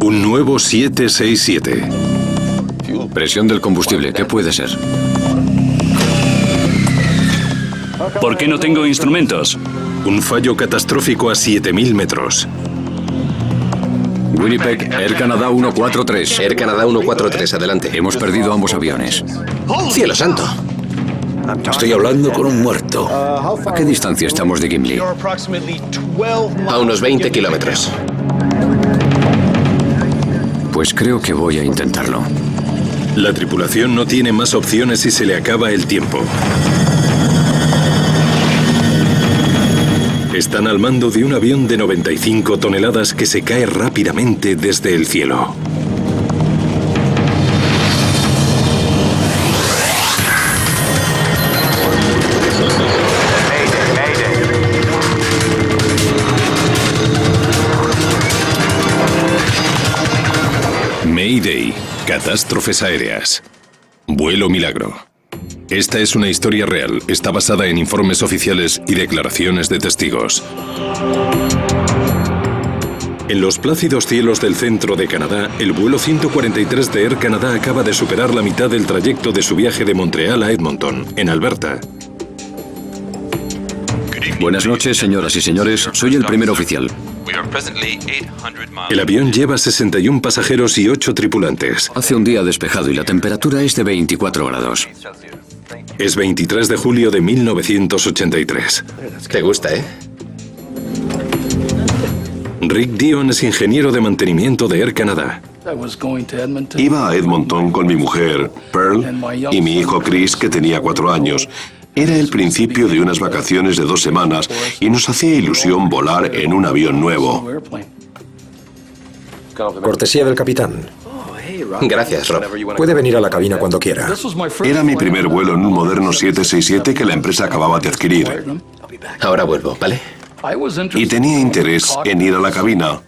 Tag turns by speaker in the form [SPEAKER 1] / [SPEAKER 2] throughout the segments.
[SPEAKER 1] Un nuevo 767.
[SPEAKER 2] Presión del combustible, ¿qué puede ser?
[SPEAKER 3] ¿Por qué no tengo instrumentos?
[SPEAKER 1] Un fallo catastrófico a 7000 metros.
[SPEAKER 2] Winnipeg, Air Canada 143.
[SPEAKER 4] Air Canada 143, adelante.
[SPEAKER 2] Hemos perdido ambos aviones.
[SPEAKER 4] ¡Cielo santo!
[SPEAKER 5] Estoy hablando con un muerto.
[SPEAKER 2] ¿A qué distancia estamos de Gimli?
[SPEAKER 4] A unos 20 kilómetros.
[SPEAKER 2] Pues creo que voy a intentarlo.
[SPEAKER 1] La tripulación no tiene más opciones y se le acaba el tiempo. Están al mando de un avión de 95 toneladas que se cae rápidamente desde el cielo. Mayday, catástrofes aéreas. Vuelo milagro. Esta es una historia real, está basada en informes oficiales y declaraciones de testigos. En los plácidos cielos del centro de Canadá, el vuelo 143 de Air Canada acaba de superar la mitad del trayecto de su viaje de Montreal a Edmonton, en Alberta.
[SPEAKER 2] Buenas noches, señoras y señores. Soy el primer oficial.
[SPEAKER 1] El avión lleva 61 pasajeros y 8 tripulantes.
[SPEAKER 2] Hace un día despejado y la temperatura es de 24 grados.
[SPEAKER 1] Es 23 de julio de 1983.
[SPEAKER 4] Te gusta, ¿eh?
[SPEAKER 1] Rick Dion es ingeniero de mantenimiento de Air Canada.
[SPEAKER 6] Iba a Edmonton con mi mujer, Pearl, y mi hijo Chris, que tenía 4 años. Era el principio de unas vacaciones de 2 semanas y nos hacía ilusión volar en un avión nuevo.
[SPEAKER 5] Cortesía del capitán.
[SPEAKER 4] Gracias, Rob.
[SPEAKER 5] Puede venir a la cabina cuando quiera.
[SPEAKER 6] Era mi primer vuelo en un moderno 767 que la empresa acababa de adquirir.
[SPEAKER 4] Ahora vuelvo, ¿vale?
[SPEAKER 6] Y tenía interés en ir a la cabina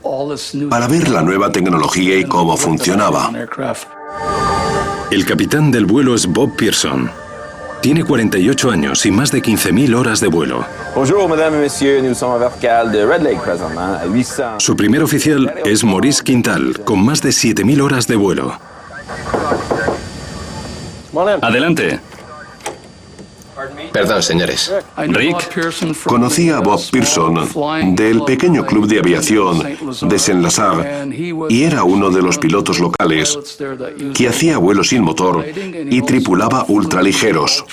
[SPEAKER 6] para ver la nueva tecnología y cómo funcionaba.
[SPEAKER 1] El capitán del vuelo es Bob Pearson. Tiene 48 años y más de 15.000 horas de vuelo.
[SPEAKER 7] Bonjour, mesdames et messieurs, nous sommes à vertical de Red Lake présentement, à 800.
[SPEAKER 1] Su primer oficial es Maurice Quintal, con más de 7.000 horas de vuelo.
[SPEAKER 3] Adelante.
[SPEAKER 4] Perdón, señores.
[SPEAKER 3] Rick.
[SPEAKER 6] Conocí a Bob Pearson del pequeño club de aviación de Saint-Lazare y era uno de los pilotos locales que hacía vuelos sin motor y tripulaba ultraligeros.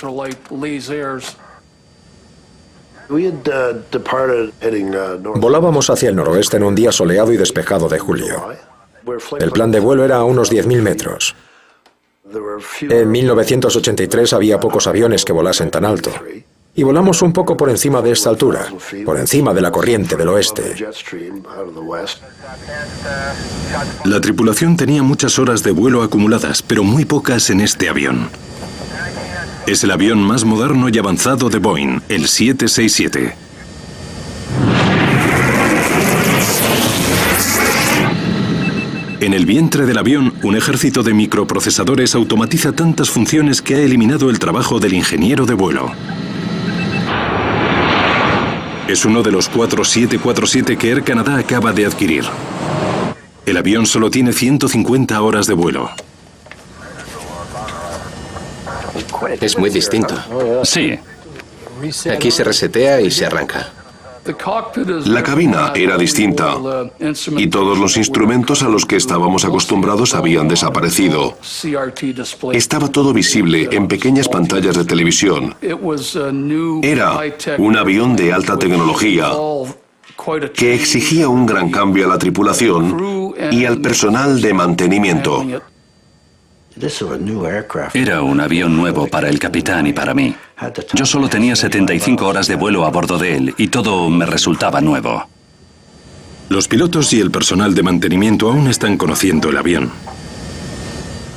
[SPEAKER 5] Volábamos hacia el noroeste en un día soleado y despejado de julio. El plan de vuelo era a unos 10.000 metros. En 1983 había pocos aviones que volasen tan alto. Y volamos un poco por encima de esta altura, por encima de la corriente del oeste.
[SPEAKER 1] La tripulación tenía muchas horas de vuelo acumuladas, pero muy pocas en este avión. Es el avión más moderno y avanzado de Boeing, el 767. En el vientre del avión, un ejército de microprocesadores automatiza tantas funciones que ha eliminado el trabajo del ingeniero de vuelo. Es uno de los 4 747 que Air Canada acaba de adquirir. El avión solo tiene 150 horas de vuelo.
[SPEAKER 4] Es muy distinto.
[SPEAKER 3] Sí.
[SPEAKER 4] Aquí se resetea y se arranca.
[SPEAKER 6] La cabina era distinta y todos los instrumentos a los que estábamos acostumbrados habían desaparecido. Estaba todo visible en pequeñas pantallas de televisión. Era un avión de alta tecnología que exigía un gran cambio a la tripulación y al personal de mantenimiento.
[SPEAKER 3] Era un avión nuevo para el capitán y para mí. Yo solo tenía 75 horas de vuelo a bordo de él y todo me resultaba nuevo.
[SPEAKER 1] Los pilotos y el personal de mantenimiento aún están conociendo el avión.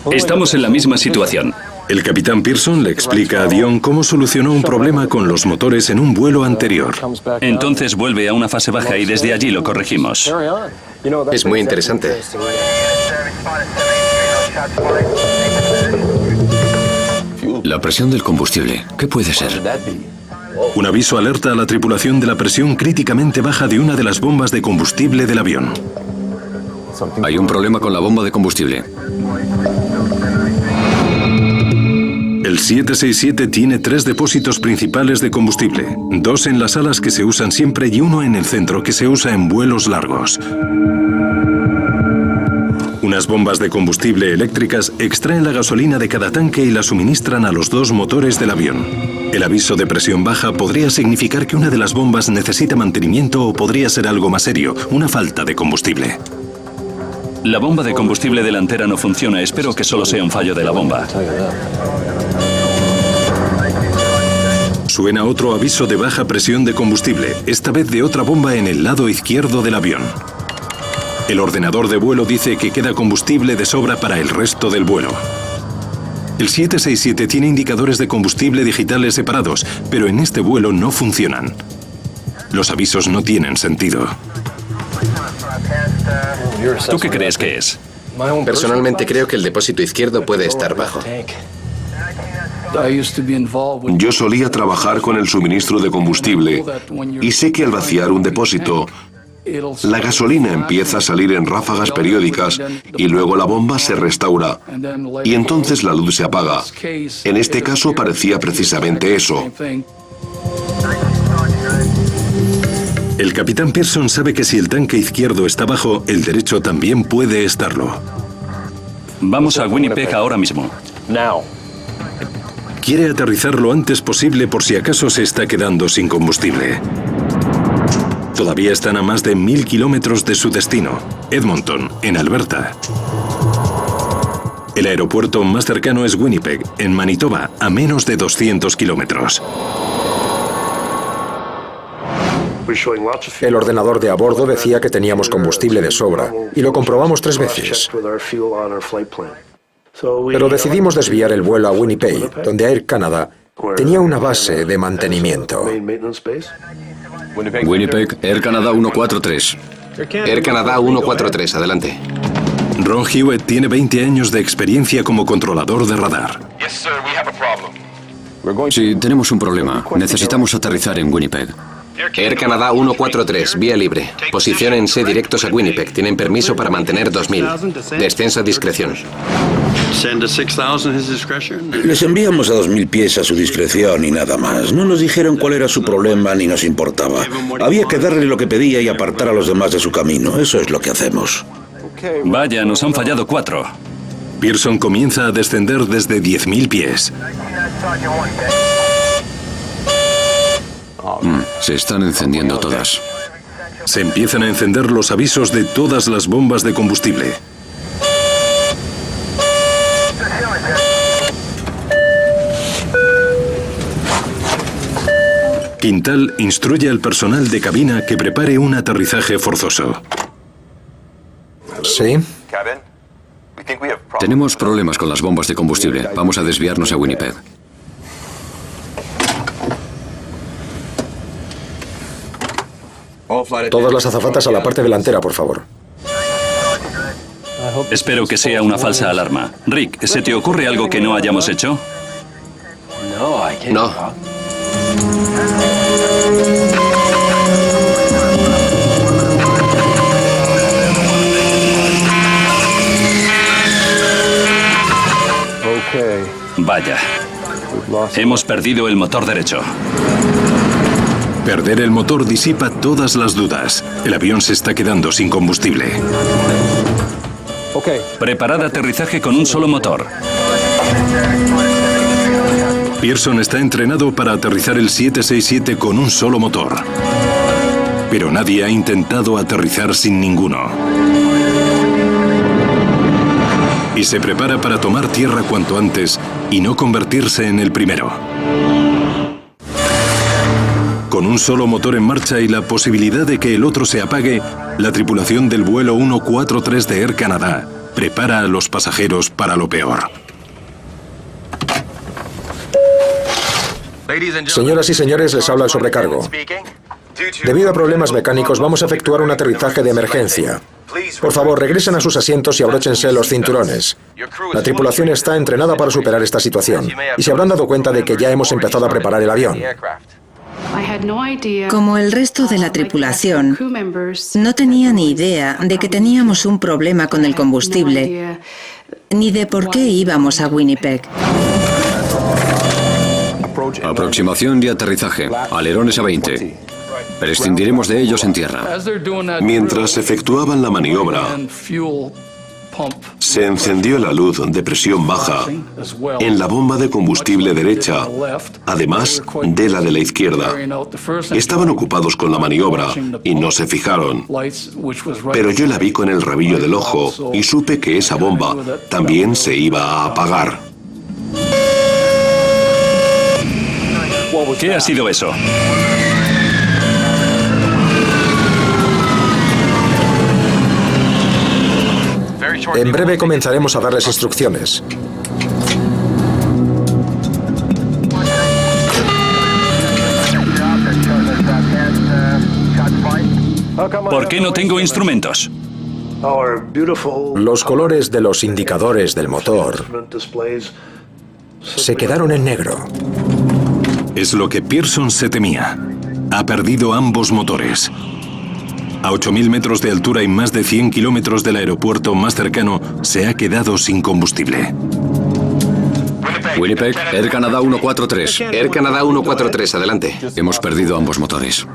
[SPEAKER 3] Estamos en la misma situación.
[SPEAKER 1] El capitán Pearson le explica a Dion cómo solucionó un problema con los motores en un vuelo anterior.
[SPEAKER 3] Entonces vuelve a una fase baja y desde allí lo corregimos.
[SPEAKER 4] Es muy interesante.
[SPEAKER 2] La presión del combustible, ¿qué puede ser?
[SPEAKER 1] Un aviso alerta a la tripulación de la presión críticamente baja de una de las bombas de combustible del avión.
[SPEAKER 2] Hay un problema con la bomba de combustible.
[SPEAKER 1] El 767 tiene 3 depósitos principales de combustible, 2 en las alas que se usan siempre y 1 en el centro que se usa en vuelos largos. Unas bombas de combustible eléctricas extraen la gasolina de cada tanque y la suministran a los 2 motores del avión. El aviso de presión baja podría significar que una de las bombas necesita mantenimiento o podría ser algo más serio, una falta de combustible.
[SPEAKER 3] La bomba de combustible delantera no funciona. Espero que solo sea un fallo de la bomba.
[SPEAKER 1] Suena otro aviso de baja presión de combustible, esta vez de otra bomba en el lado izquierdo del avión. El ordenador de vuelo dice que queda combustible de sobra para el resto del vuelo. El 767 tiene indicadores de combustible digitales separados, pero en este vuelo no funcionan. Los avisos no tienen sentido.
[SPEAKER 3] ¿Tú qué crees que es?
[SPEAKER 4] Personalmente creo que el depósito izquierdo puede estar bajo.
[SPEAKER 6] Yo solía trabajar con el suministro de combustible y sé que al vaciar un depósito, la gasolina empieza a salir en ráfagas periódicas y luego la bomba se restaura y entonces la luz se apaga. En este caso parecía precisamente eso.
[SPEAKER 1] El capitán Pearson sabe que si el tanque izquierdo está bajo, el derecho también puede estarlo.
[SPEAKER 3] Vamos a Winnipeg ahora mismo.
[SPEAKER 1] Quiere aterrizar lo antes posible por si acaso se está quedando sin combustible. Todavía están a más de 1000 kilómetros de su destino, Edmonton, en Alberta. El aeropuerto más cercano es Winnipeg, en Manitoba, a menos de 200 kilómetros.
[SPEAKER 5] El ordenador de a bordo decía que teníamos combustible de sobra y lo comprobamos 3 veces. Pero decidimos desviar el vuelo a Winnipeg, donde Air Canada tenía una base de mantenimiento.
[SPEAKER 2] Winnipeg, Air Canada 143.
[SPEAKER 4] Air Canada 143, adelante.
[SPEAKER 1] Ron Hewitt tiene 20 años de experiencia como controlador de radar.
[SPEAKER 2] Sí, tenemos un problema. Necesitamos aterrizar en Winnipeg.
[SPEAKER 4] Air Canada 143, vía libre. Posiciónense directos a Winnipeg. Tienen permiso para mantener 2000. Descenso a discreción.
[SPEAKER 8] Les enviamos a 2000 pies a su discreción y nada más. No nos dijeron cuál era su problema ni nos importaba. Había que darle lo que pedía y apartar a los demás de su camino. Eso es lo que hacemos.
[SPEAKER 3] Vaya, nos han fallado 4.
[SPEAKER 1] Pearson comienza a descender desde 10.000 pies.
[SPEAKER 2] Se están encendiendo todas.
[SPEAKER 1] Se empiezan a encender los avisos de todas las bombas de combustible. Quintal instruye al personal de cabina que prepare un aterrizaje forzoso.
[SPEAKER 5] ¿Sí?
[SPEAKER 2] Tenemos problemas con las bombas de combustible. Vamos a desviarnos a Winnipeg.
[SPEAKER 5] Todas las azafatas a la parte delantera, por favor.
[SPEAKER 3] Espero que sea una falsa alarma. Rick, ¿se te ocurre algo que no hayamos hecho?
[SPEAKER 4] No.
[SPEAKER 3] Vaya. Hemos perdido el motor derecho.
[SPEAKER 1] Perder el motor disipa todas las dudas. El avión se está quedando sin combustible.
[SPEAKER 3] Preparad aterrizaje con un solo motor.
[SPEAKER 1] Pearson está entrenado para aterrizar el 767 con un solo motor. Pero nadie ha intentado aterrizar sin ninguno. Y se prepara para tomar tierra cuanto antes y no convertirse en el primero. Con un solo motor en marcha y la posibilidad de que el otro se apague, la tripulación del vuelo 143 de Air Canada prepara a los pasajeros para lo peor.
[SPEAKER 5] Señoras y señores, les habla el sobrecargo. Debido a problemas mecánicos, vamos a efectuar un aterrizaje de emergencia. Por favor, regresen a sus asientos y abróchense los cinturones. La tripulación está entrenada para superar esta situación y se habrán dado cuenta de que ya hemos empezado a preparar el avión.
[SPEAKER 9] Como el resto de la tripulación, no tenía ni idea de que teníamos un problema con el combustible, ni de por qué íbamos a Winnipeg.
[SPEAKER 2] Aproximación y aterrizaje. Alerones a 20. Prescindiremos de ellos en tierra.
[SPEAKER 6] Mientras efectuaban la maniobra, se encendió la luz de presión baja en la bomba de combustible derecha, además de la de la izquierda. Estaban ocupados con la maniobra y no se fijaron, pero yo la vi con el rabillo del ojo y supe que esa bomba también se iba a apagar.
[SPEAKER 3] ¿Qué ha sido eso?
[SPEAKER 5] En breve comenzaremos a darles instrucciones.
[SPEAKER 3] ¿Por qué no tengo instrumentos?
[SPEAKER 5] Los colores de los indicadores del motor se quedaron en negro.
[SPEAKER 1] Es lo que Pearson se temía. Ha perdido ambos motores. A 8.000 metros de altura y más de 100 kilómetros del aeropuerto más cercano, se ha quedado sin combustible.
[SPEAKER 2] Winnipeg, Air Canada 143.
[SPEAKER 4] Air Canada 143, adelante.
[SPEAKER 2] Hemos perdido ambos motores.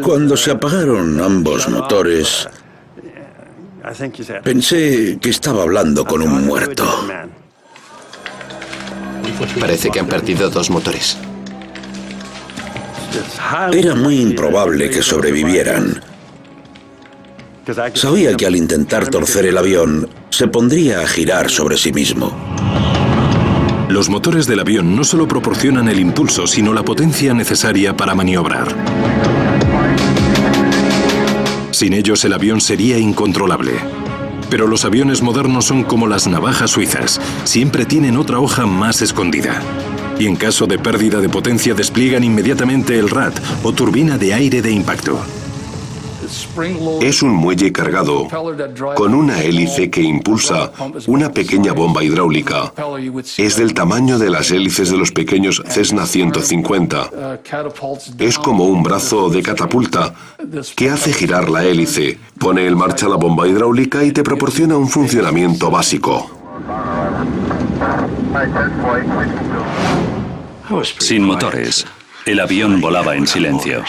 [SPEAKER 8] Cuando se apagaron ambos motores, pensé que estaba hablando con un muerto.
[SPEAKER 4] Parece que han perdido 2 motores.
[SPEAKER 8] Era muy improbable que sobrevivieran. Sabía que al intentar torcer el avión, se pondría a girar sobre sí mismo.
[SPEAKER 1] Los motores del avión no solo proporcionan el impulso, sino la potencia necesaria para maniobrar. Sin ellos, el avión sería incontrolable. Pero los aviones modernos son como las navajas suizas. Siempre tienen otra hoja más escondida. Y en caso de pérdida de potencia despliegan inmediatamente el RAT o turbina de aire de impacto.
[SPEAKER 6] Es un muelle cargado con una hélice que impulsa una pequeña bomba hidráulica. Es del tamaño de las hélices de los pequeños Cessna 150. Es como un brazo de catapulta que hace girar la hélice, pone en marcha la bomba hidráulica y te proporciona un funcionamiento básico.
[SPEAKER 3] Sin motores, el avión volaba en silencio.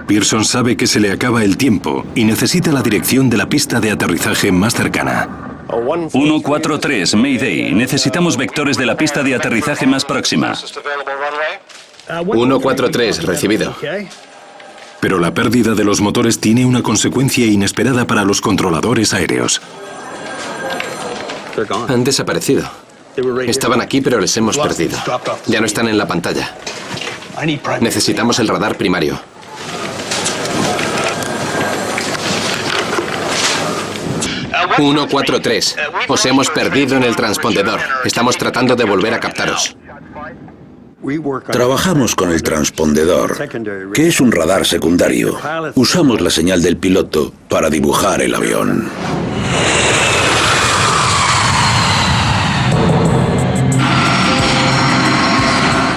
[SPEAKER 1] Pearson sabe que se le acaba el tiempo y necesita la dirección de la pista de aterrizaje más cercana.
[SPEAKER 3] 143, Mayday. Necesitamos vectores de la pista de aterrizaje más próxima.
[SPEAKER 4] 143, recibido.
[SPEAKER 1] Pero la pérdida de los motores tiene una consecuencia inesperada para los controladores aéreos.
[SPEAKER 4] Han desaparecido. Estaban aquí, pero les hemos perdido. Ya no están en la pantalla. Necesitamos el radar primario. 143. Os hemos perdido en el transpondedor. Estamos tratando de volver a captaros.
[SPEAKER 8] Trabajamos con el transpondedor, que es un radar secundario. Usamos la señal del piloto para dibujar el avión.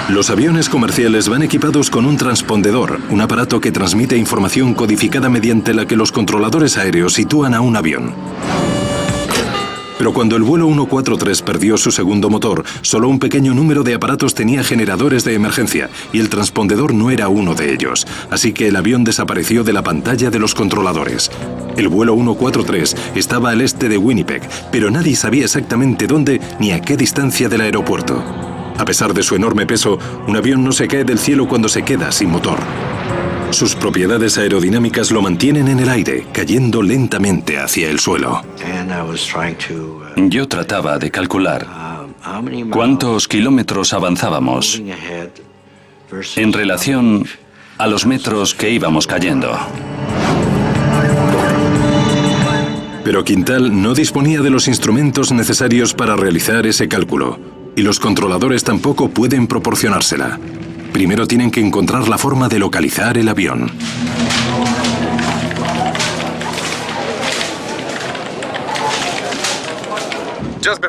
[SPEAKER 1] Los aviones comerciales van equipados con un transpondedor, un aparato que transmite información codificada mediante la que los controladores aéreos sitúan a un avión. Pero cuando el vuelo 143 perdió su segundo motor, solo un pequeño número de aparatos tenía generadores de emergencia y el transpondedor no era uno de ellos, así que el avión desapareció de la pantalla de los controladores. El vuelo 143 estaba al este de Winnipeg, pero nadie sabía exactamente dónde ni a qué distancia del aeropuerto. A pesar de su enorme peso, un avión no se cae del cielo cuando se queda sin motor. Sus propiedades aerodinámicas lo mantienen en el aire, cayendo lentamente hacia el suelo.
[SPEAKER 3] Yo trataba de calcular cuántos kilómetros avanzábamos en relación a los metros que íbamos cayendo.
[SPEAKER 1] Pero Quintal no disponía de los instrumentos necesarios para realizar ese cálculo, y los controladores tampoco pueden proporcionársela. Primero tienen que encontrar la forma de localizar el avión.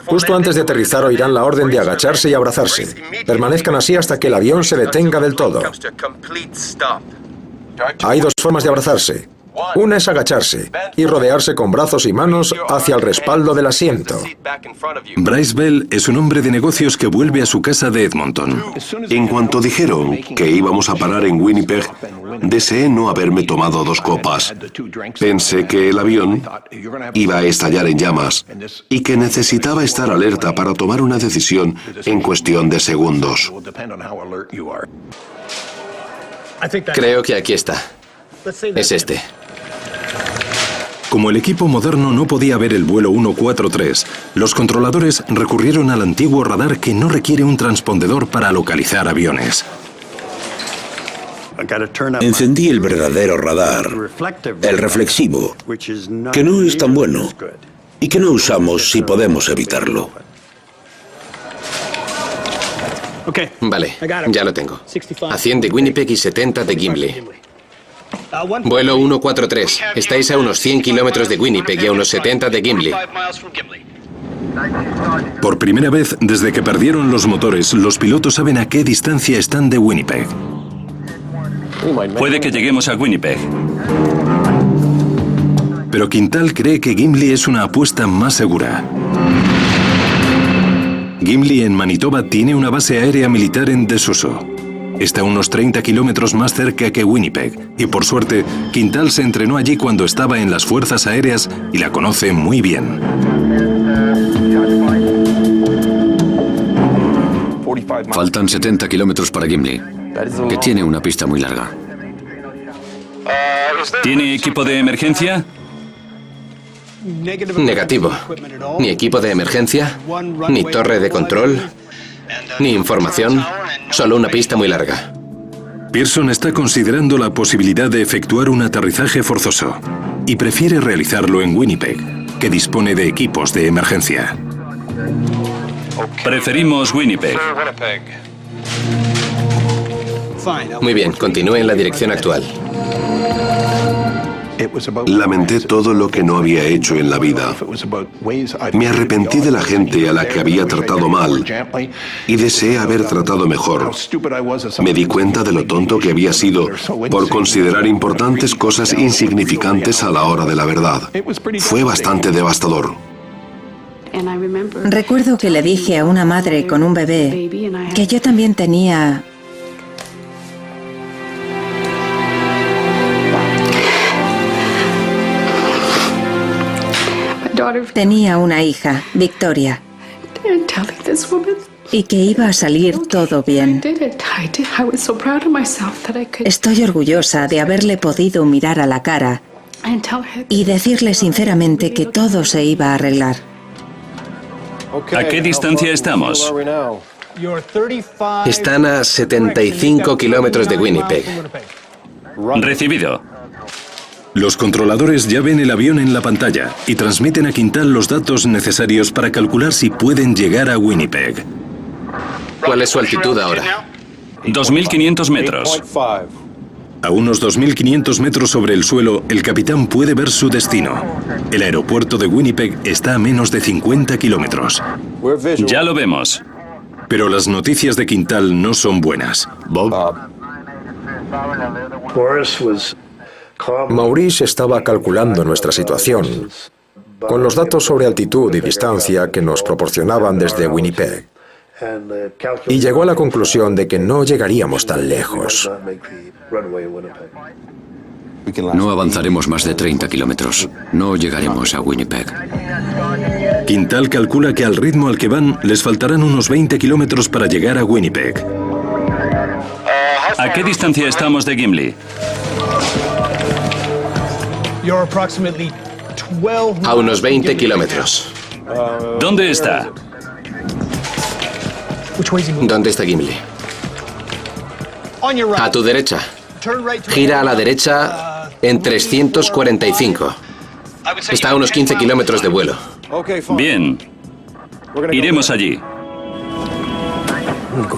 [SPEAKER 5] Justo antes de aterrizar oirán la orden de agacharse y abrazarse. Permanezcan así hasta que el avión se detenga del todo. Hay dos formas de abrazarse. Una es agacharse y rodearse con brazos y manos hacia el respaldo del asiento.
[SPEAKER 1] Bryce Bell es un hombre de negocios que vuelve a su casa de Edmonton.
[SPEAKER 6] En cuanto dijeron que íbamos a parar en Winnipeg, deseé no haberme tomado 2 copas. Pensé que el avión iba a estallar en llamas y que necesitaba estar alerta para tomar una decisión en cuestión de segundos.
[SPEAKER 4] Creo que aquí está. Es este.
[SPEAKER 1] Como el equipo moderno no podía ver el vuelo 143, los controladores recurrieron al antiguo radar que no requiere un transpondedor para localizar aviones.
[SPEAKER 8] Encendí el verdadero radar, el reflexivo, que no es tan bueno y que no usamos si podemos evitarlo.
[SPEAKER 4] Vale, ya lo tengo. A 100 de Winnipeg y 70 de Gimli. Vuelo 143. Estáis a unos 100 kilómetros de Winnipeg y a unos 70 de Gimli.
[SPEAKER 1] Por primera vez desde que perdieron los motores, los pilotos saben a qué distancia están de Winnipeg.
[SPEAKER 3] Puede que lleguemos a Winnipeg.
[SPEAKER 1] Pero Quintal cree que Gimli es una apuesta más segura. Gimli en Manitoba tiene una base aérea militar en desuso. Está a unos 30 kilómetros más cerca que Winnipeg, y por suerte, Quintal se entrenó allí cuando estaba en las fuerzas aéreas y la conoce muy bien.
[SPEAKER 2] Faltan 70 kilómetros para Gimli, que tiene una pista muy larga.
[SPEAKER 3] ¿Tiene equipo de emergencia?
[SPEAKER 4] Negativo. Ni equipo de emergencia, ni torre de control, ni información. Solo una pista muy larga.
[SPEAKER 1] Pearson está considerando la posibilidad de efectuar un aterrizaje forzoso y prefiere realizarlo en Winnipeg, que dispone de equipos de emergencia.
[SPEAKER 3] Preferimos Winnipeg.
[SPEAKER 4] Muy bien, continúe en la dirección actual.
[SPEAKER 6] Lamenté todo lo que no había hecho en la vida. Me arrepentí de la gente a la que había tratado mal y deseé haber tratado mejor. Me di cuenta de lo tonto que había sido por considerar importantes cosas insignificantes a la hora de la verdad. Fue bastante devastador.
[SPEAKER 9] Recuerdo que le dije a una madre con un bebé que yo también tenía una hija, Victoria, y que iba a salir todo bien. Estoy orgullosa de haberle podido mirar a la cara y decirle sinceramente que todo se iba a arreglar.
[SPEAKER 3] ¿A qué distancia estamos?
[SPEAKER 4] Están a 75 kilómetros de Winnipeg.
[SPEAKER 3] Recibido.
[SPEAKER 1] Los controladores ya ven el avión en la pantalla y transmiten a Quintal los datos necesarios para calcular si pueden llegar a Winnipeg.
[SPEAKER 4] ¿Cuál es su altitud ahora?
[SPEAKER 3] 2.500 metros.
[SPEAKER 1] A unos 2.500 metros sobre el suelo, el capitán puede ver su destino. El aeropuerto de Winnipeg está a menos de 50 kilómetros.
[SPEAKER 3] Ya lo vemos.
[SPEAKER 1] Pero las noticias de Quintal no son buenas.
[SPEAKER 5] Maurice estaba calculando nuestra situación con los datos sobre altitud y distancia que nos proporcionaban desde Winnipeg y llegó a la conclusión de que no llegaríamos tan lejos.
[SPEAKER 2] No avanzaremos más de 30 kilómetros. No llegaremos a Winnipeg.
[SPEAKER 1] Quintal calcula que al ritmo al que van les faltarán unos 20 kilómetros para llegar a Winnipeg.
[SPEAKER 3] ¿A qué distancia estamos de Gimli?
[SPEAKER 4] A unos 20 kilómetros.
[SPEAKER 3] ¿Dónde está?
[SPEAKER 4] ¿Dónde está Gimli? A tu derecha. Gira a la derecha en 345. Está a unos 15 kilómetros de vuelo.
[SPEAKER 3] Bien. Iremos allí.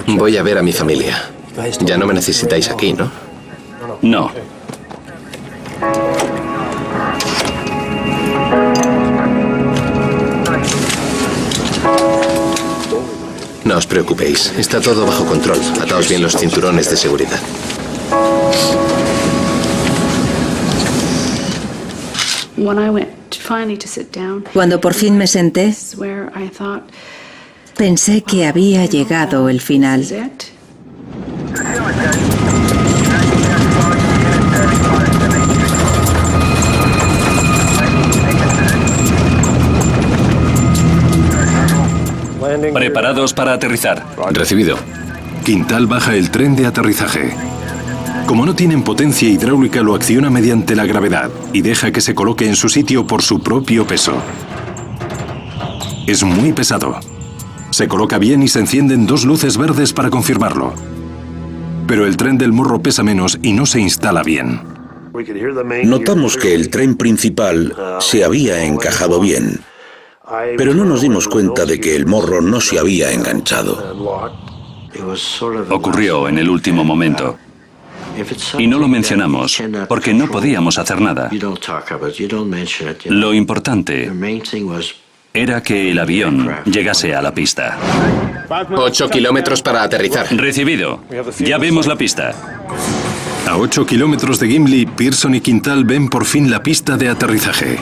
[SPEAKER 4] Voy a ver a mi familia. Ya no me necesitáis aquí, ¿no?
[SPEAKER 3] No.
[SPEAKER 4] preocupéis. Está todo bajo control. Ataos bien los cinturones de seguridad.
[SPEAKER 9] Cuando por fin me senté, pensé que había llegado el final.
[SPEAKER 3] Preparados para aterrizar.
[SPEAKER 2] Recibido.
[SPEAKER 1] Quintal baja el tren de aterrizaje. Como no tienen potencia hidráulica, lo acciona mediante la gravedad y deja que se coloque en su sitio por su propio peso. Es muy pesado. Se coloca bien y se encienden 2 luces verdes para confirmarlo. Pero el tren del morro pesa menos y no se instala bien.
[SPEAKER 8] Notamos que el tren principal se había encajado bien, pero no nos dimos cuenta de que el morro no se había enganchado.
[SPEAKER 3] Ocurrió en el último momento. Y no lo mencionamos porque no podíamos hacer nada. Lo importante era que el avión llegase a la pista.
[SPEAKER 4] 8 kilómetros para aterrizar.
[SPEAKER 3] Recibido. Ya vemos la pista.
[SPEAKER 1] A 8 kilómetros de Gimli, Pearson y Quintal ven por fin la pista de aterrizaje.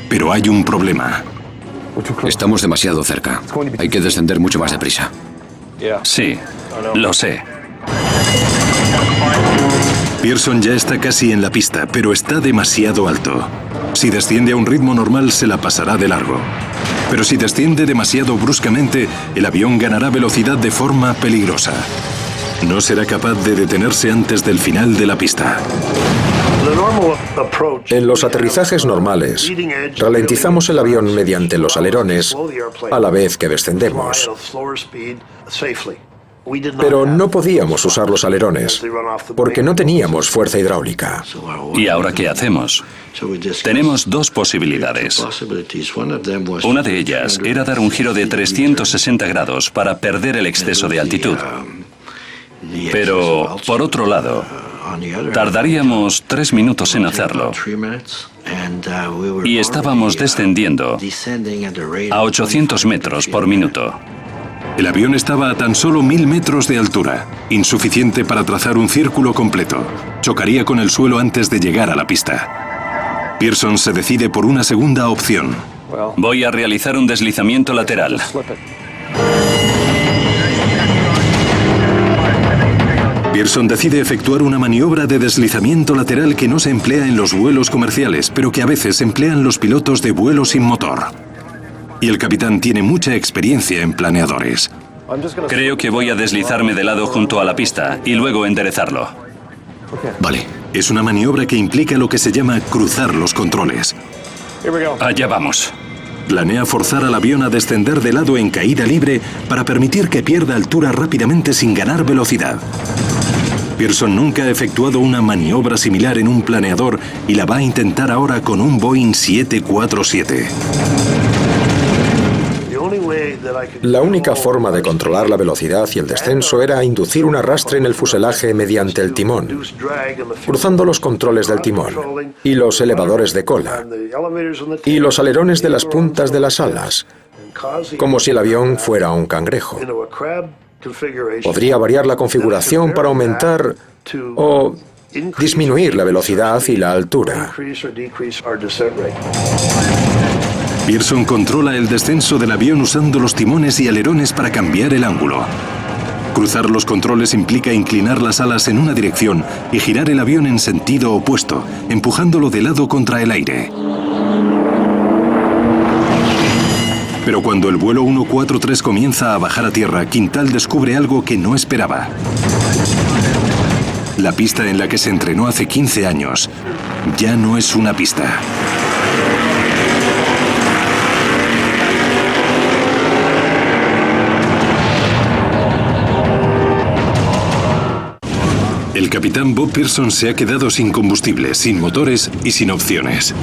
[SPEAKER 1] Pero hay un problema.
[SPEAKER 2] Estamos demasiado cerca. Hay que descender mucho más deprisa.
[SPEAKER 3] Sí, lo sé.
[SPEAKER 1] Pearson ya está casi en la pista, pero está demasiado alto. Si desciende a un ritmo normal, se la pasará de largo. Pero si desciende demasiado bruscamente, el avión ganará velocidad de forma peligrosa. No será capaz de detenerse antes del final de la pista.
[SPEAKER 5] En los aterrizajes normales, ralentizamos el avión mediante los alerones a la vez que descendemos. Pero no podíamos usar los alerones porque no teníamos fuerza hidráulica.
[SPEAKER 3] ¿Y ahora qué hacemos? Tenemos 2 posibilidades. Una de ellas era dar un giro de 360 grados para perder el exceso de altitud. Pero, por otro lado, tardaríamos 3 minutos en hacerlo. Y estábamos descendiendo a 800 metros por minuto.
[SPEAKER 1] El avión estaba a tan solo 1000 metros de altura, insuficiente para trazar un círculo completo. Chocaría con el suelo antes de llegar a la pista. Pearson se decide por una segunda opción.
[SPEAKER 3] Voy a realizar un deslizamiento lateral.
[SPEAKER 1] Pearson decide efectuar una maniobra de deslizamiento lateral que no se emplea en los vuelos comerciales, pero que a veces emplean los pilotos de vuelo sin motor. Y el capitán tiene mucha experiencia en planeadores.
[SPEAKER 3] Creo que voy a deslizarme de lado junto a la pista y luego enderezarlo.
[SPEAKER 1] Vale. Es una maniobra que implica lo que se llama cruzar los controles.
[SPEAKER 3] Allá vamos.
[SPEAKER 1] Planea forzar al avión a descender de lado en caída libre para permitir que pierda altura rápidamente sin ganar velocidad. Pearson nunca ha efectuado una maniobra similar en un planeador y la va a intentar ahora con un Boeing 747.
[SPEAKER 5] La única forma de controlar la velocidad y el descenso era inducir un arrastre en el fuselaje mediante el timón, cruzando los controles del timón y los elevadores de cola y los alerones de las puntas de las alas, como si el avión fuera un cangrejo. Podría variar la configuración para aumentar o disminuir la velocidad y la altura.
[SPEAKER 1] Pearson controla el descenso del avión usando los timones y alerones para cambiar el ángulo. Cruzar los controles implica inclinar las alas en una dirección y girar el avión en sentido opuesto, empujándolo de lado contra el aire. Pero cuando el vuelo 143 comienza a bajar a tierra, Quintal descubre algo que no esperaba. La pista en la que se entrenó hace 15 años ya no es una pista. El capitán Bob Pearson se ha quedado sin combustible, sin motores y sin opciones.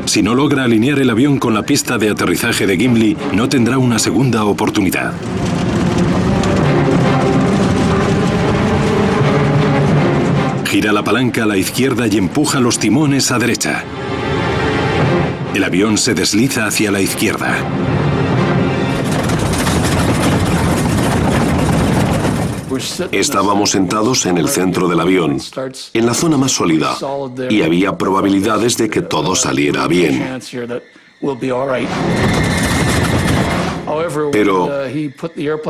[SPEAKER 1] Si no logra alinear el avión con la pista de aterrizaje de Gimli, no tendrá una segunda oportunidad. Gira la palanca a la izquierda y empuja los timones a derecha. El avión se desliza hacia la izquierda.
[SPEAKER 6] Estábamos sentados en el centro del avión, en la zona más sólida, y había probabilidades de que todo saliera bien. Pero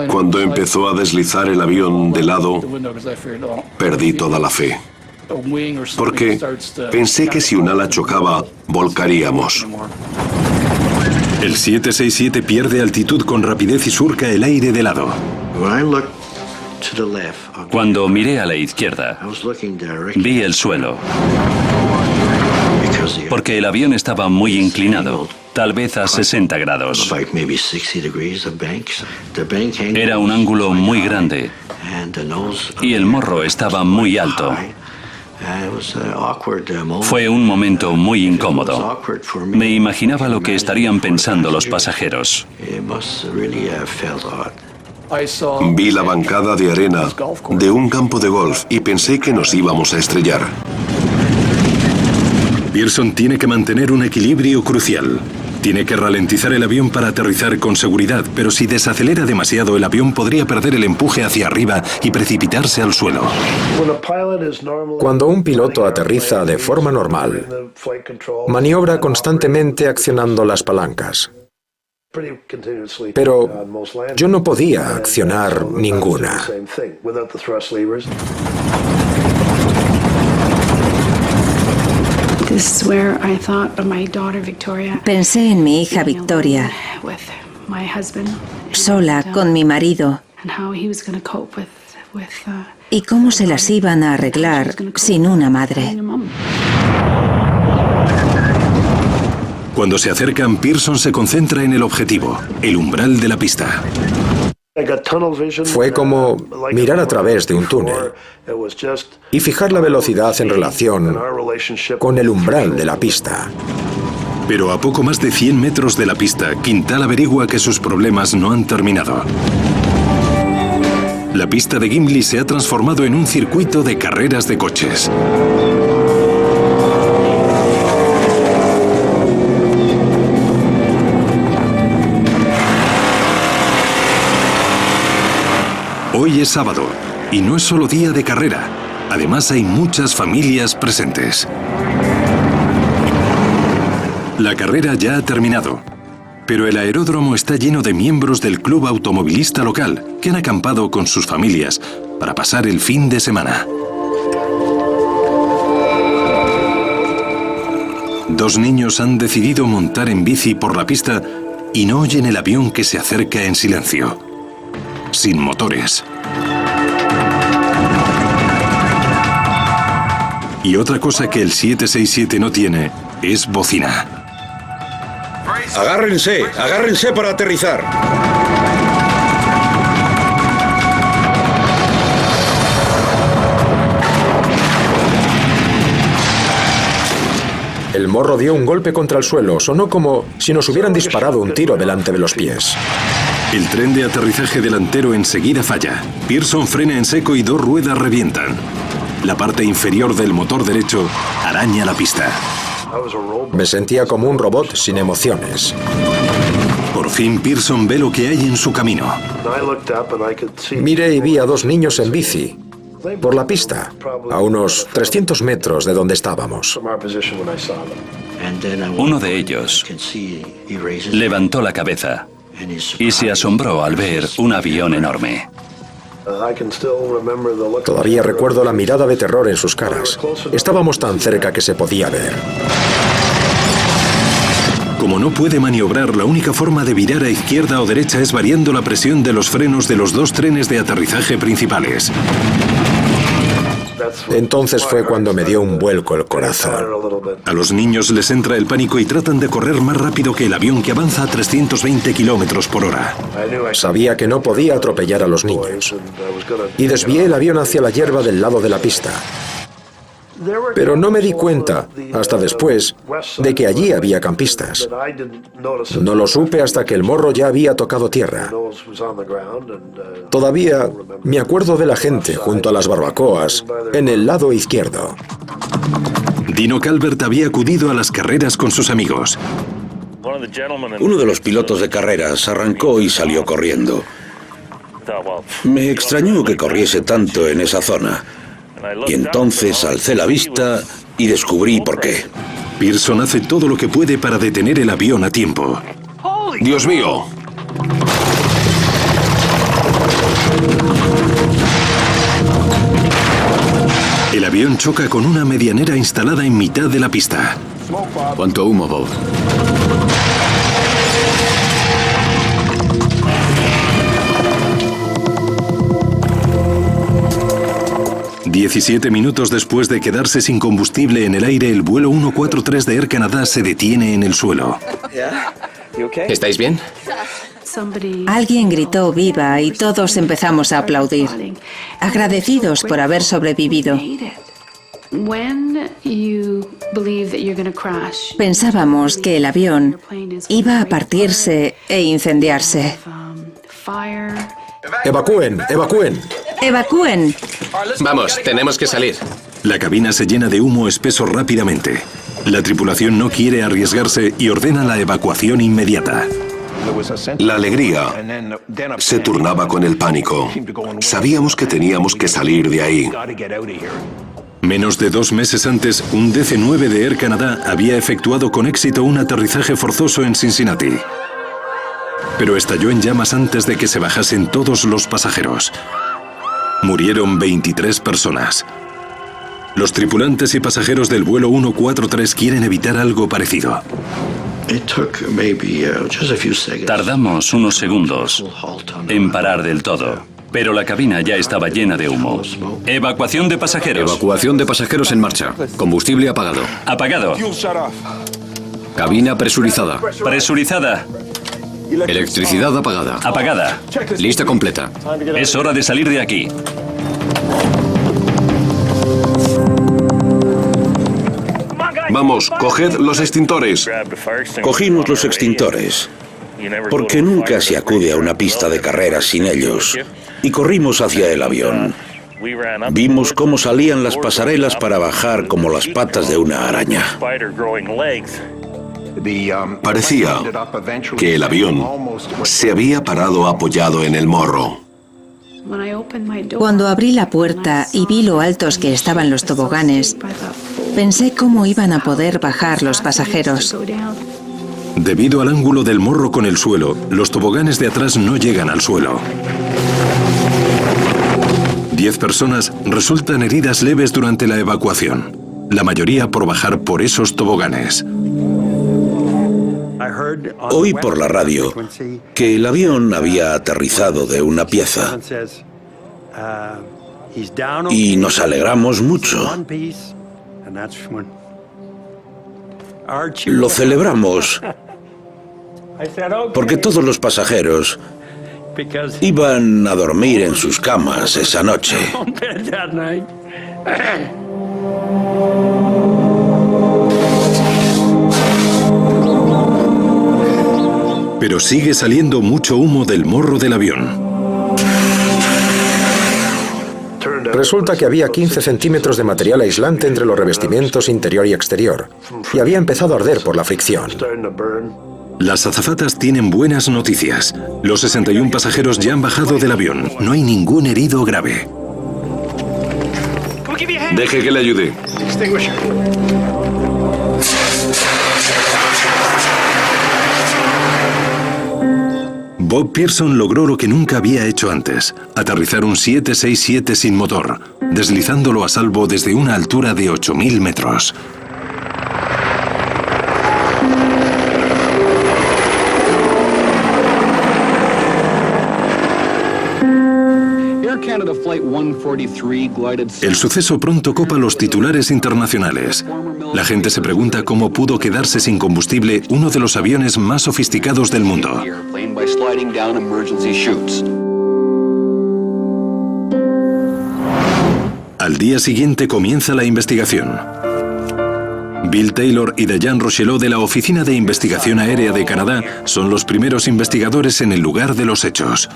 [SPEAKER 6] cuando empezó a deslizar el avión de lado, perdí toda la fe. Porque pensé que si un ala chocaba, volcaríamos.
[SPEAKER 1] El 767 pierde altitud con rapidez y surca el aire de lado.
[SPEAKER 3] Cuando miré a la izquierda, vi el suelo, porque el avión estaba muy inclinado, tal vez a 60 grados. Era un ángulo muy grande y el morro estaba muy alto. Fue un momento muy incómodo. Me imaginaba lo que estarían pensando los pasajeros.
[SPEAKER 6] Vi la bancada de arena de un campo de golf y pensé que nos íbamos a estrellar.
[SPEAKER 1] Pearson tiene que mantener un equilibrio crucial. Tiene que ralentizar el avión para aterrizar con seguridad, pero si desacelera demasiado el avión podría perder el empuje hacia arriba y precipitarse al suelo.
[SPEAKER 5] Cuando un piloto aterriza de forma normal, maniobra constantemente accionando las palancas. Pero yo no podía accionar ninguna.
[SPEAKER 9] Pensé en mi hija Victoria, sola con mi marido, y cómo se las iban a arreglar sin una madre.
[SPEAKER 1] Cuando se acercan, Pearson se concentra en el objetivo, el umbral de la pista.
[SPEAKER 5] Fue como mirar a través de un túnel y fijar la velocidad en relación con el umbral de la pista.
[SPEAKER 1] Pero a poco más de 100 metros de la pista, Quintal averigua que sus problemas no han terminado. La pista de Gimli se ha transformado en un circuito de carreras de coches. Hoy es sábado, y no es solo día de carrera. Además hay muchas familias presentes. La carrera ya ha terminado, pero el aeródromo está lleno de miembros del club automovilista local que han acampado con sus familias para pasar el fin de semana. Dos niños han decidido montar en bici por la pista y no oyen el avión que se acerca en silencio, sin motores. Y otra cosa que el 767 no tiene es bocina.
[SPEAKER 8] ¡Agárrense! ¡Agárrense para aterrizar!
[SPEAKER 5] El morro dio un golpe contra el suelo. Sonó como si nos hubieran disparado un tiro delante de los pies.
[SPEAKER 1] El tren de aterrizaje delantero enseguida falla. Pearson frena en seco y dos ruedas revientan. La parte inferior del motor derecho araña la pista.
[SPEAKER 5] Me sentía como un robot sin emociones.
[SPEAKER 1] Por fin Pearson ve lo que hay en su camino.
[SPEAKER 5] Miré y vi a dos niños en bici, por la pista, a unos 300 metros de donde estábamos.
[SPEAKER 3] Uno de ellos levantó la cabeza y se asombró al ver un avión enorme.
[SPEAKER 5] Todavía recuerdo la mirada de terror en sus caras. Estábamos tan cerca que se podía ver.
[SPEAKER 1] Como no puede maniobrar, la única forma de virar a izquierda o derecha es variando la presión de los frenos de los dos trenes de aterrizaje principales.
[SPEAKER 5] Entonces fue cuando me dio un vuelco el corazón.
[SPEAKER 1] A los niños les entra el pánico y tratan de correr más rápido que el avión que avanza a 320 kilómetros por hora.
[SPEAKER 5] Sabía que no podía atropellar a los niños y desvié el avión hacia la hierba del lado de la pista. Pero no me di cuenta, hasta después, de que allí había campistas. No lo supe hasta que el morro ya había tocado tierra. Todavía me acuerdo de la gente junto a las barbacoas, en el lado izquierdo.
[SPEAKER 1] Dino Calvert había acudido a las carreras con sus amigos.
[SPEAKER 8] Uno de los pilotos de carreras arrancó y salió corriendo. Me extrañó que corriese tanto en esa zona. Y entonces alcé la vista y descubrí por qué.
[SPEAKER 1] Pearson hace todo lo que puede para detener el avión a tiempo.
[SPEAKER 6] ¡Dios mío!
[SPEAKER 1] El avión choca con una medianera instalada en mitad de la pista.
[SPEAKER 2] ¿Cuánto humo, Bob?
[SPEAKER 1] «17 minutos después de quedarse sin combustible en el aire, el vuelo 143 de Air Canada se detiene en el suelo».
[SPEAKER 4] ¿Estáis bien?
[SPEAKER 9] Alguien gritó viva y todos empezamos a aplaudir, agradecidos por haber sobrevivido. Pensábamos que el avión iba a partirse e incendiarse.
[SPEAKER 5] ¡Evacúen! ¡Evacúen!
[SPEAKER 9] ¡Evacúen!
[SPEAKER 4] Vamos, tenemos que salir.
[SPEAKER 1] La cabina se llena de humo espeso rápidamente. La tripulación no quiere arriesgarse y ordena la evacuación inmediata.
[SPEAKER 6] La alegría se turnaba con el pánico. Sabíamos que teníamos que salir de ahí.
[SPEAKER 1] Menos de 2 meses antes, un DC-9 de Air Canada había efectuado con éxito un aterrizaje forzoso en Cincinnati. Pero estalló en llamas antes de que se bajasen todos los pasajeros. Murieron 23 personas. Los tripulantes y pasajeros del vuelo 143 quieren evitar algo parecido.
[SPEAKER 3] Tardamos unos segundos en parar del todo, pero la cabina ya estaba llena de humo. Evacuación de pasajeros.
[SPEAKER 2] Evacuación de pasajeros en marcha. Combustible apagado.
[SPEAKER 3] Apagado.
[SPEAKER 2] Cabina presurizada.
[SPEAKER 3] Presurizada.
[SPEAKER 2] Electricidad apagada.
[SPEAKER 3] Apagada.
[SPEAKER 2] Lista completa.
[SPEAKER 3] Es hora de salir de aquí.
[SPEAKER 6] Vamos, coged los extintores.
[SPEAKER 8] Cogimos los extintores, porque nunca se acude a una pista de carreras sin ellos, y corrimos hacia el avión. Vimos cómo salían las pasarelas para bajar como las patas de una araña.
[SPEAKER 6] Parecía que el avión se había parado apoyado en el morro.
[SPEAKER 9] Cuando abrí la puerta y vi lo altos que estaban los toboganes, pensé cómo iban a poder bajar los pasajeros.
[SPEAKER 1] Debido al ángulo del morro con el suelo, los toboganes de atrás no llegan al suelo. 10 personas resultan heridas leves durante la evacuación, la mayoría por bajar por esos toboganes.
[SPEAKER 8] Oí por la radio que el avión había aterrizado de una pieza y nos alegramos mucho. Lo celebramos porque todos los pasajeros iban a dormir en sus camas esa noche.
[SPEAKER 1] Pero sigue saliendo mucho humo del morro del avión.
[SPEAKER 5] Resulta que había 15 centímetros de material aislante entre los revestimientos interior y exterior, y había empezado a arder por la fricción.
[SPEAKER 1] Las azafatas tienen buenas noticias. Los 61 pasajeros ya han bajado del avión. No hay ningún herido grave.
[SPEAKER 6] Deje que le ayude.
[SPEAKER 1] Bob Pearson logró lo que nunca había hecho antes, aterrizar un 767 sin motor, deslizándolo a salvo desde una altura de 8.000 metros. El suceso pronto copa los titulares internacionales. La gente se pregunta cómo pudo quedarse sin combustible uno de los aviones más sofisticados del mundo. Al día siguiente comienza la investigación. Bill Taylor y Diane Rochelot de la Oficina de Investigación Aérea de Canadá son los primeros investigadores en el lugar de los hechos.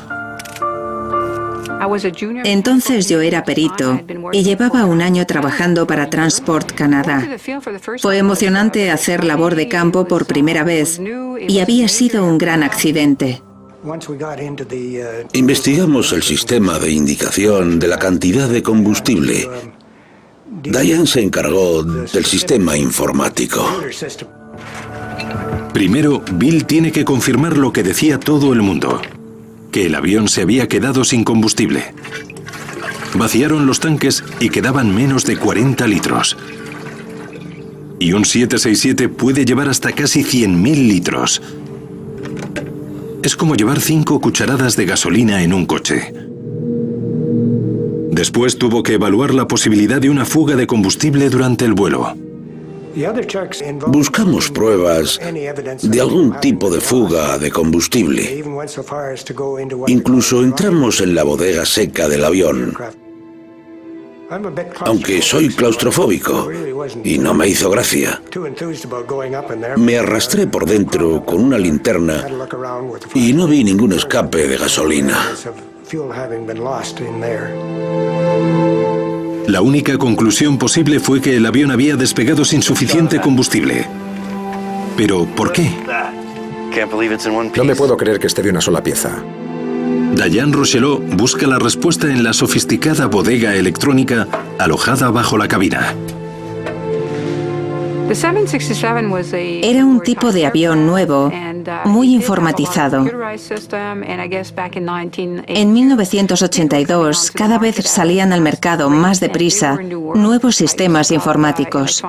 [SPEAKER 9] Entonces yo era perito y llevaba un año trabajando para Transport Canada. Fue emocionante hacer labor de campo por primera vez y había sido un gran accidente.
[SPEAKER 8] Investigamos el sistema de indicación de la cantidad de combustible. Diane se encargó del sistema informático.
[SPEAKER 1] Primero, Bill tiene que confirmar lo que decía todo el mundo, que el avión se había quedado sin combustible. Vaciaron los tanques y quedaban menos de 40 litros. Y un 767 puede llevar hasta casi 100.000 litros. Es como llevar 5 cucharadas de gasolina en un coche. Después tuvo que evaluar la posibilidad de una fuga de combustible durante el vuelo.
[SPEAKER 8] Buscamos pruebas de algún tipo de fuga de combustible. Incluso entramos en la bodega seca del avión. Aunque soy claustrofóbico y no me hizo gracia, me arrastré por dentro con una linterna y no vi ningún escape de gasolina.
[SPEAKER 1] La única conclusión posible fue que el avión había despegado sin suficiente combustible. ¿Pero por qué?
[SPEAKER 5] No me puedo creer que esté de una sola pieza.
[SPEAKER 1] Diane Rochelot busca la respuesta en la sofisticada bodega electrónica alojada bajo la cabina.
[SPEAKER 9] Era un tipo de avión nuevo, muy informatizado. En 1982, cada vez salían al mercado más deprisa nuevos sistemas informáticos.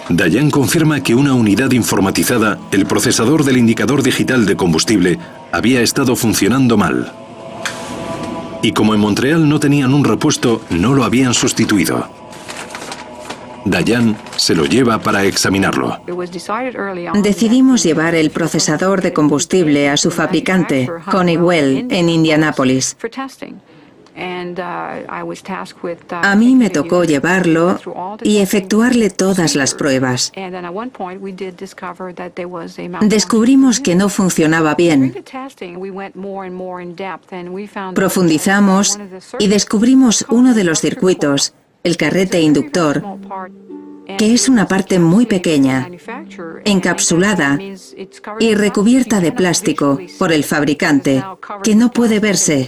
[SPEAKER 1] Diane confirma que una unidad informatizada, el procesador del indicador digital de combustible, había estado funcionando mal. Y como en Montreal no tenían un repuesto, no lo habían sustituido. Diane se lo lleva para examinarlo.
[SPEAKER 9] Decidimos llevar el procesador de combustible a su fabricante, Honeywell, en Indianápolis. A mí me tocó llevarlo y efectuarle todas las pruebas. Descubrimos que no funcionaba bien. Profundizamos y descubrimos uno de los circuitos, el carrete inductor, que es una parte muy pequeña, encapsulada y recubierta de plástico por el fabricante, que no puede verse.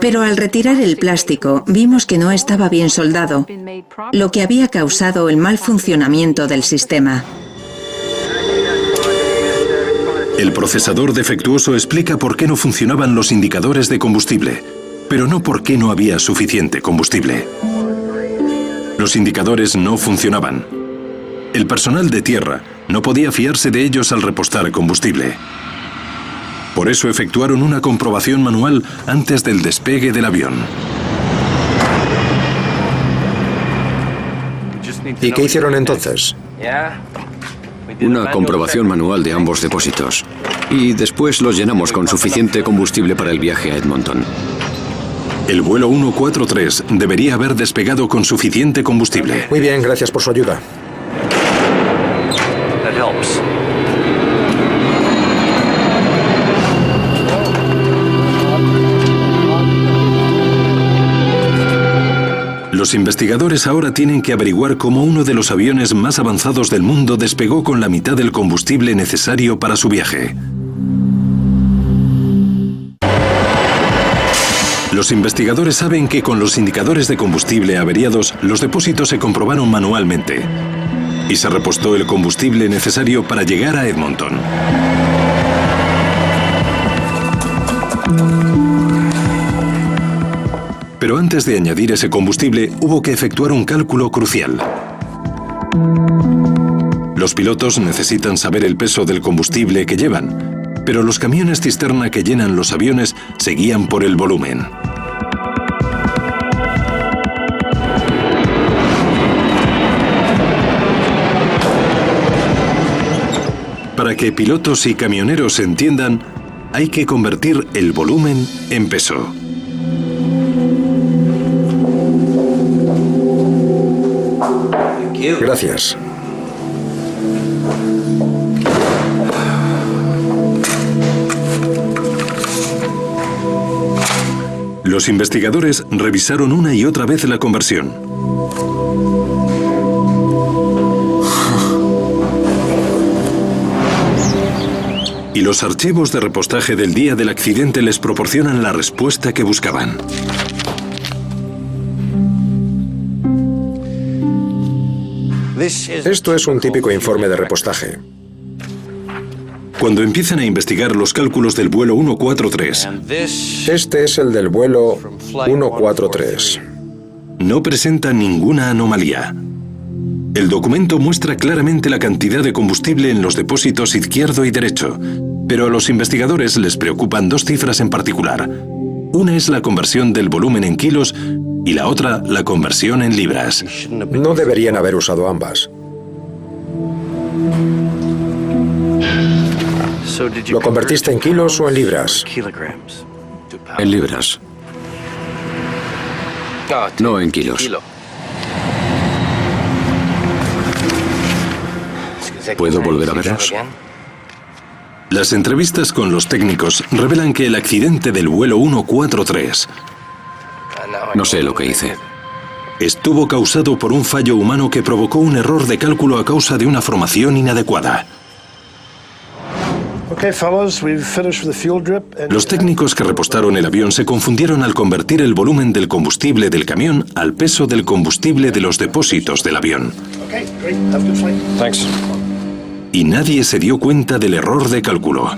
[SPEAKER 9] Pero al retirar el plástico, vimos que no estaba bien soldado, lo que había causado el mal funcionamiento del sistema.
[SPEAKER 1] El procesador defectuoso explica por qué no funcionaban los indicadores de combustible, pero no por qué no había suficiente combustible. Los indicadores no funcionaban. El personal de tierra no podía fiarse de ellos al repostar combustible. Por eso efectuaron una comprobación manual antes del despegue del avión.
[SPEAKER 5] ¿Y qué hicieron entonces?
[SPEAKER 2] Una comprobación manual de ambos depósitos. Y después los llenamos con suficiente combustible para el viaje a Edmonton.
[SPEAKER 1] El vuelo 143 debería haber despegado con suficiente combustible.
[SPEAKER 5] Muy bien, gracias por su ayuda.
[SPEAKER 1] Los investigadores ahora tienen que averiguar cómo uno de los aviones más avanzados del mundo despegó con la mitad del combustible necesario para su viaje. Los investigadores saben que con los indicadores de combustible averiados, los depósitos se comprobaron manualmente y se repostó el combustible necesario para llegar a Edmonton. Pero antes de añadir ese combustible, hubo que efectuar un cálculo crucial. Los pilotos necesitan saber el peso del combustible que llevan, pero los camiones cisterna que llenan los aviones se guían por el volumen. Para que pilotos y camioneros se entiendan, hay que convertir el volumen en peso.
[SPEAKER 5] Gracias.
[SPEAKER 1] Los investigadores revisaron una y otra vez la conversión. Y los archivos de repostaje del día del accidente les proporcionan la respuesta que buscaban.
[SPEAKER 5] Esto es un típico informe de repostaje.
[SPEAKER 1] Cuando empiezan a investigar los cálculos del vuelo 143,
[SPEAKER 5] Este es el del vuelo 143.
[SPEAKER 1] no presenta ninguna anomalía. El documento muestra claramente la cantidad de combustible en los depósitos izquierdo y derecho, pero a los investigadores les preocupan dos cifras en particular. Una es la conversión del volumen en kilos y la otra la conversión en libras.
[SPEAKER 5] No deberían haber usado ambas. ¿Lo convertiste en kilos o en libras?
[SPEAKER 2] En libras. No en kilos. ¿Puedo volver a verlos?
[SPEAKER 1] Las entrevistas con los técnicos revelan que el accidente del vuelo 143
[SPEAKER 2] No sé lo que hice.
[SPEAKER 1] estuvo causado por un fallo humano que provocó un error de cálculo a causa de una formación inadecuada. Los técnicos que repostaron el avión se confundieron al convertir el volumen del combustible del camión al peso del combustible de los depósitos del avión. Y nadie se dio cuenta del error de cálculo.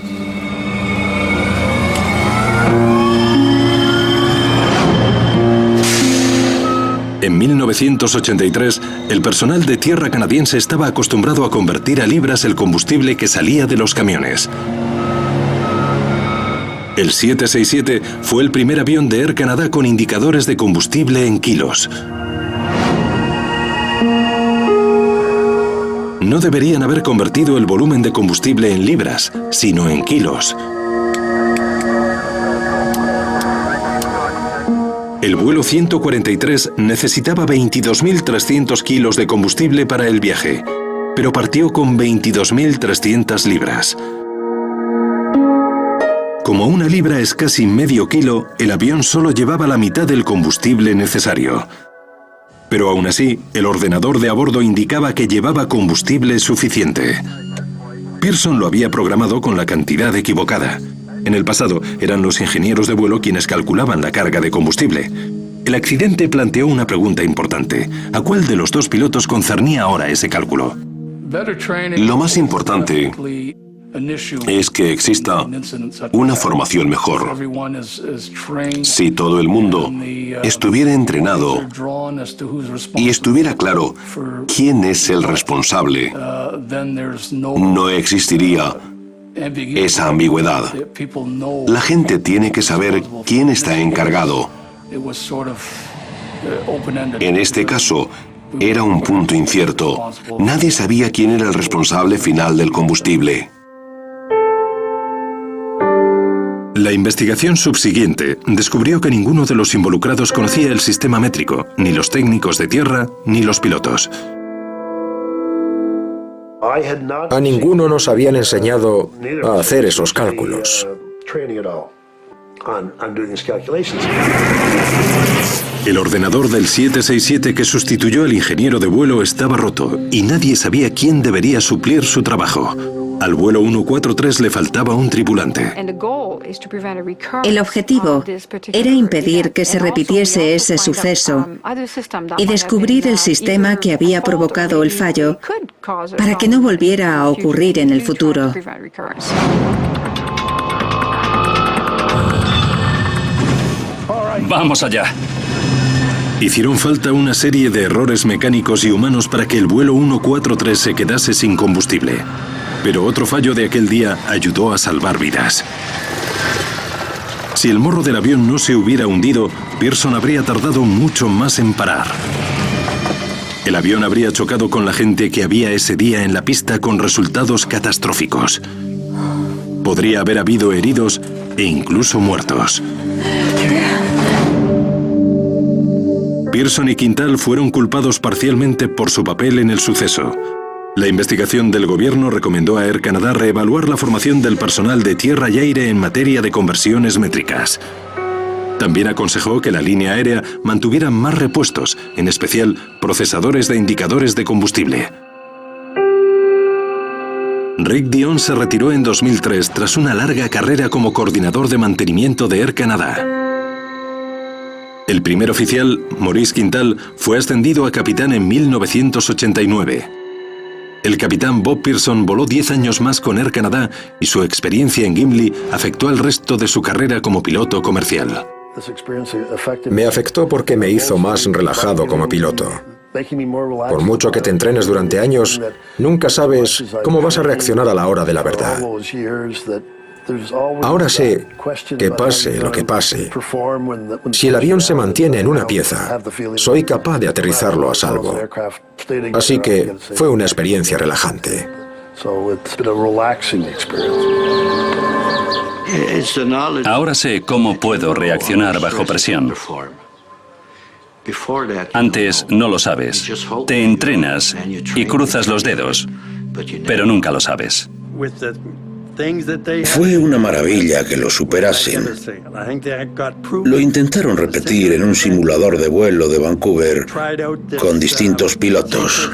[SPEAKER 1] En 1983, el personal de tierra canadiense estaba acostumbrado a convertir a libras el combustible que salía de los camiones. El 767 fue el primer avión de Air Canada con indicadores de combustible en kilos. No deberían haber convertido el volumen de combustible en libras, sino en kilos. El vuelo 143 necesitaba 22.300 kilos de combustible para el viaje, pero partió con 22.300 libras. Como una libra es casi medio kilo, el avión solo llevaba la mitad del combustible necesario. Pero aún así, el ordenador de a bordo indicaba que llevaba combustible suficiente. Pearson lo había programado con la cantidad equivocada. En el pasado, eran los ingenieros de vuelo quienes calculaban la carga de combustible. El accidente planteó una pregunta importante. ¿A cuál de los dos pilotos concernía ahora ese cálculo?
[SPEAKER 6] Lo más importante es que exista una formación mejor. Si todo el mundo estuviera entrenado y estuviera claro quién es el responsable, no existiría esa ambigüedad. La gente tiene que saber quién está encargado. En este caso, era un punto incierto. Nadie sabía quién era el responsable final del combustible.
[SPEAKER 1] La investigación subsiguiente descubrió que ninguno de los involucrados conocía el sistema métrico, ni los técnicos de tierra, ni los pilotos.
[SPEAKER 5] A ninguno nos habían enseñado a hacer esos cálculos.
[SPEAKER 1] El ordenador del 767 que sustituyó al ingeniero de vuelo estaba roto y nadie sabía quién debería suplir su trabajo. Al vuelo 143 le faltaba un tripulante.
[SPEAKER 9] El objetivo era impedir que se repitiese ese suceso y descubrir el sistema que había provocado el fallo para que no volviera a ocurrir en el futuro.
[SPEAKER 3] ¡Vamos allá!
[SPEAKER 1] Hicieron falta una serie de errores mecánicos y humanos para que el vuelo 143 se quedase sin combustible. Pero otro fallo de aquel día ayudó a salvar vidas. Si el morro del avión no se hubiera hundido, Pearson habría tardado mucho más en parar. El avión habría chocado con la gente que había ese día en la pista con resultados catastróficos. Podría haber habido heridos e incluso muertos. Pearson y Quintal fueron culpados parcialmente por su papel en el suceso. La investigación del gobierno recomendó a Air Canada reevaluar la formación del personal de tierra y aire en materia de conversiones métricas. También aconsejó que la línea aérea mantuviera más repuestos, en especial procesadores de indicadores de combustible. Rick Dion se retiró en 2003 tras una larga carrera como coordinador de mantenimiento de Air Canada. El primer oficial, Maurice Quintal, fue ascendido a capitán en 1989. El capitán Bob Pearson voló 10 años más con Air Canada y su experiencia en Gimli afectó al resto de su carrera como piloto comercial.
[SPEAKER 5] Me afectó porque me hizo más relajado como piloto. Por mucho que te entrenes durante años, nunca sabes cómo vas a reaccionar a la hora de la verdad. Ahora sé que pase lo que pase, si el avión se mantiene en una pieza, soy capaz de aterrizarlo a salvo. Así que fue una experiencia relajante.
[SPEAKER 3] Ahora sé cómo puedo reaccionar bajo presión. Antes no lo sabes. Te entrenas y cruzas los dedos, pero nunca lo sabes.
[SPEAKER 8] Fue una maravilla que lo superasen. Lo intentaron repetir en un simulador de vuelo de Vancouver con distintos pilotos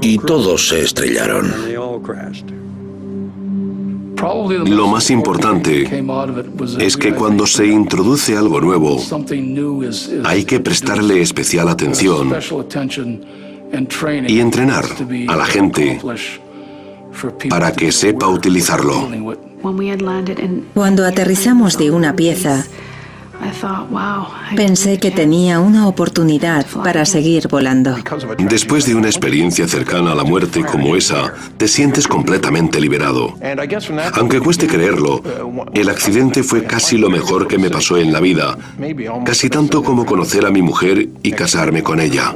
[SPEAKER 8] y todos se estrellaron.
[SPEAKER 6] Lo más importante es que cuando se introduce algo nuevo, hay que prestarle especial atención y entrenar a la gente para que sepa utilizarlo.
[SPEAKER 9] Cuando aterrizamos de una pieza, pensé que tenía una oportunidad para seguir volando.
[SPEAKER 6] Después de una experiencia cercana a la muerte como esa, te sientes completamente liberado. Aunque cueste creerlo, el accidente fue casi lo mejor que me pasó en la vida, casi tanto como conocer a mi mujer y casarme con ella.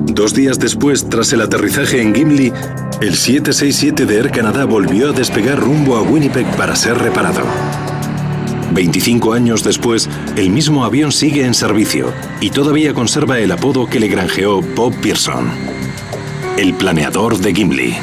[SPEAKER 1] 2 días después, tras el aterrizaje en Gimli, el 767 de Air Canada volvió a despegar rumbo a Winnipeg para ser reparado. 25 años después, el mismo avión sigue en servicio y todavía conserva el apodo que le granjeó Bob Pearson: el planeador de Gimli.